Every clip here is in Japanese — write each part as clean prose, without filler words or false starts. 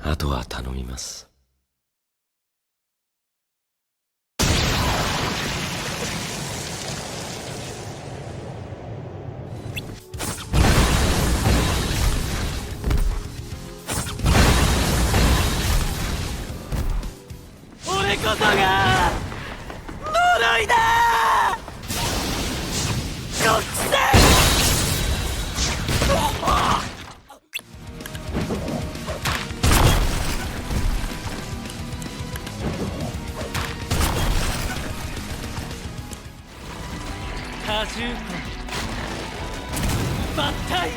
あとは頼みます。俺こそが呪いだ極戦。多重魂抜体。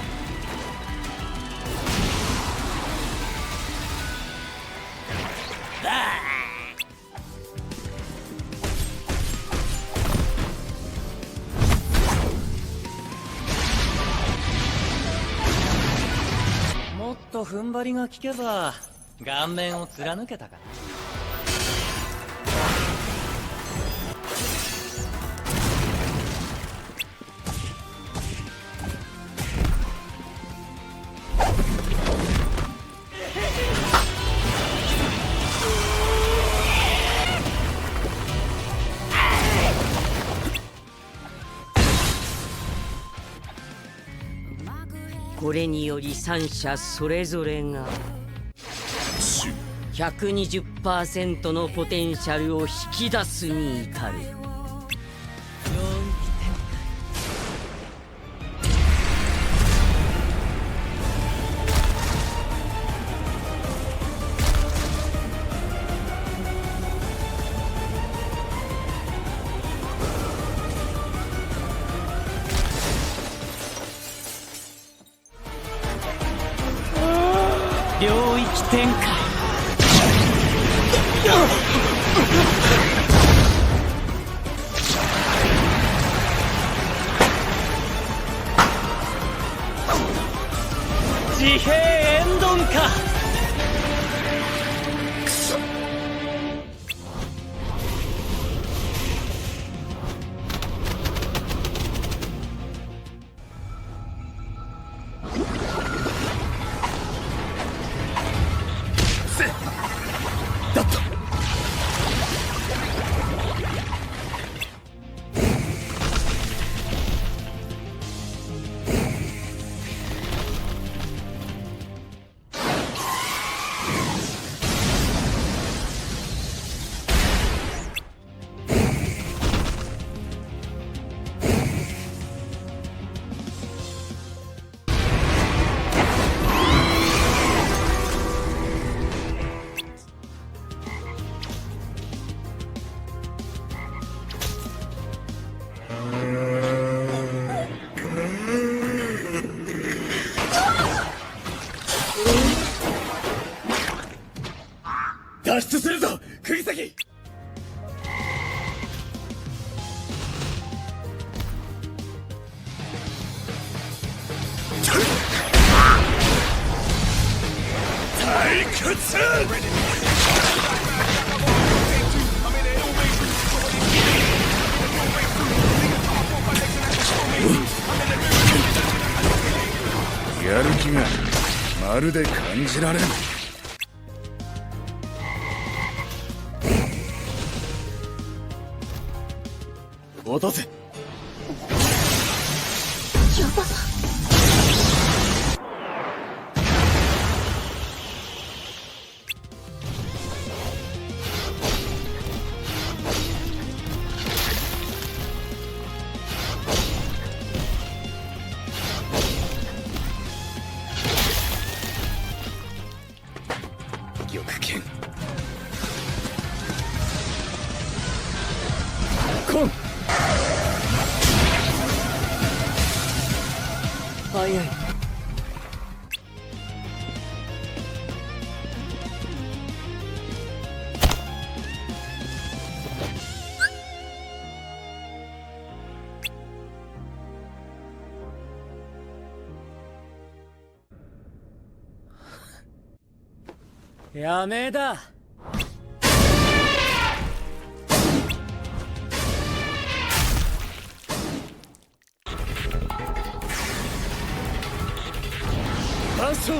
もっと踏ん張りが効けば顔面を貫けたかな。これにより三者それぞれが 120% のポテンシャルを引き出すに至る。領域展開。自閉エンドンか。くそ。だった。脱出するぞ釘崎。退屈。やる気がまるで感じられん。落とせ。やば。玉剣。コン。早い。やめだ。完勝。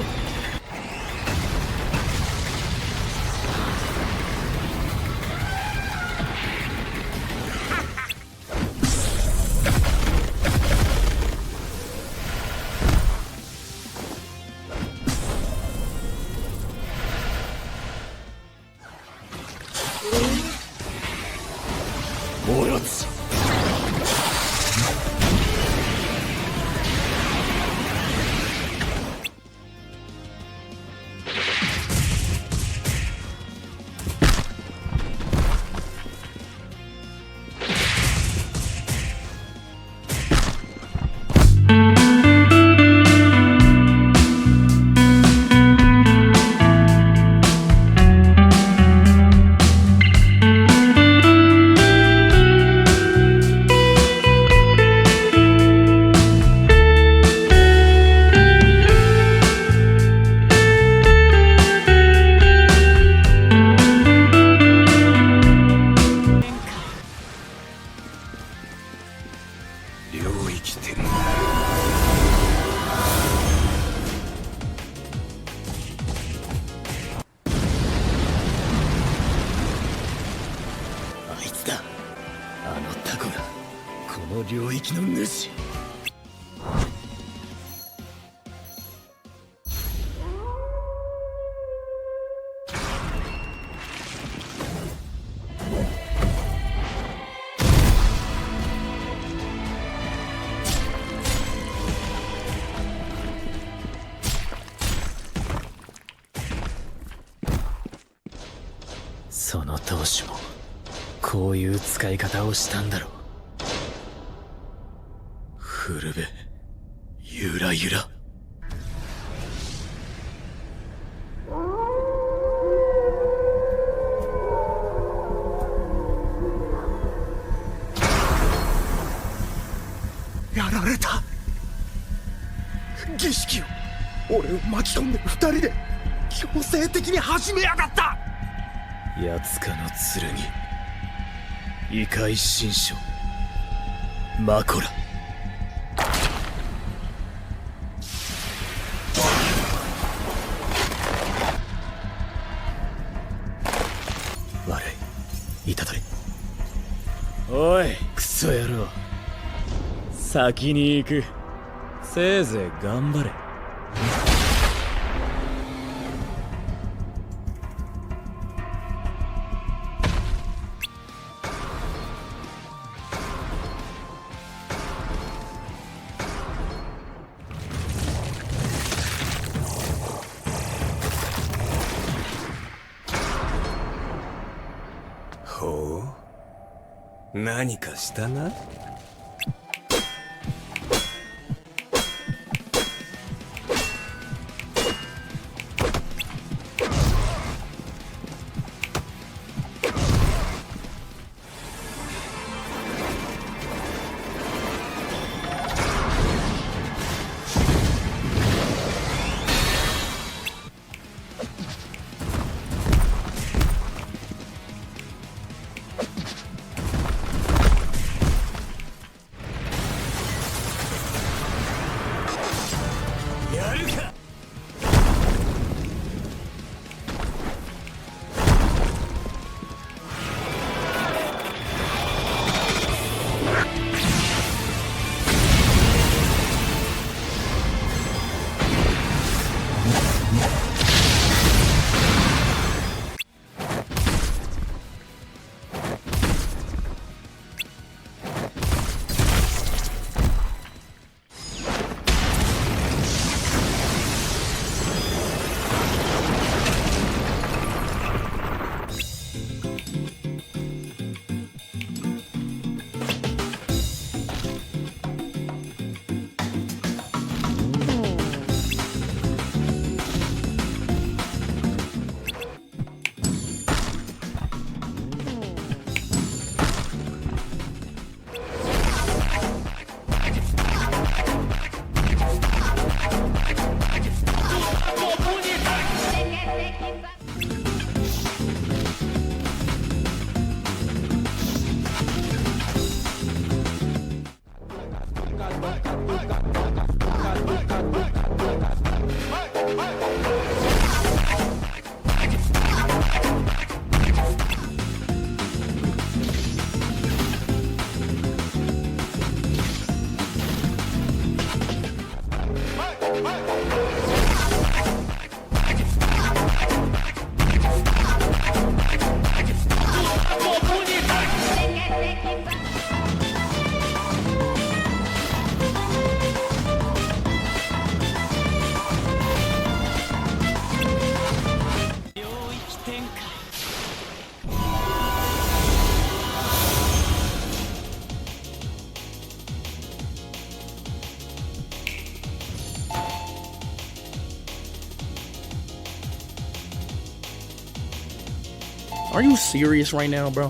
おやつ。領域展。あいつだ。あのタコがこの領域の主。その当主もこういう使い方をしたんだろう。古部ゆらゆら。やられた。儀式を俺を巻き込んで二人で強制的に始めやがった。やつかの剣、異界神将マコラ。悪い、いたたれ。おいクソ野郎、先に行く。せいぜい頑張れ。ほう、何かしたな。Are you serious right now, bro?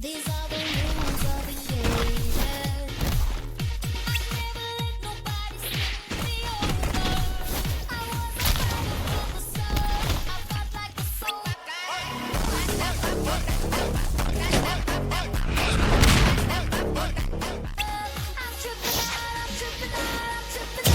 These are the rules of the game. I never let nobody slip me over. I was a battle for the soul. I fought like a soul. I'm tripping out, I'm tripping out, I'm tripping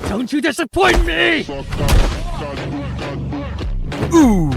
Don't you disappoint me! Ooh.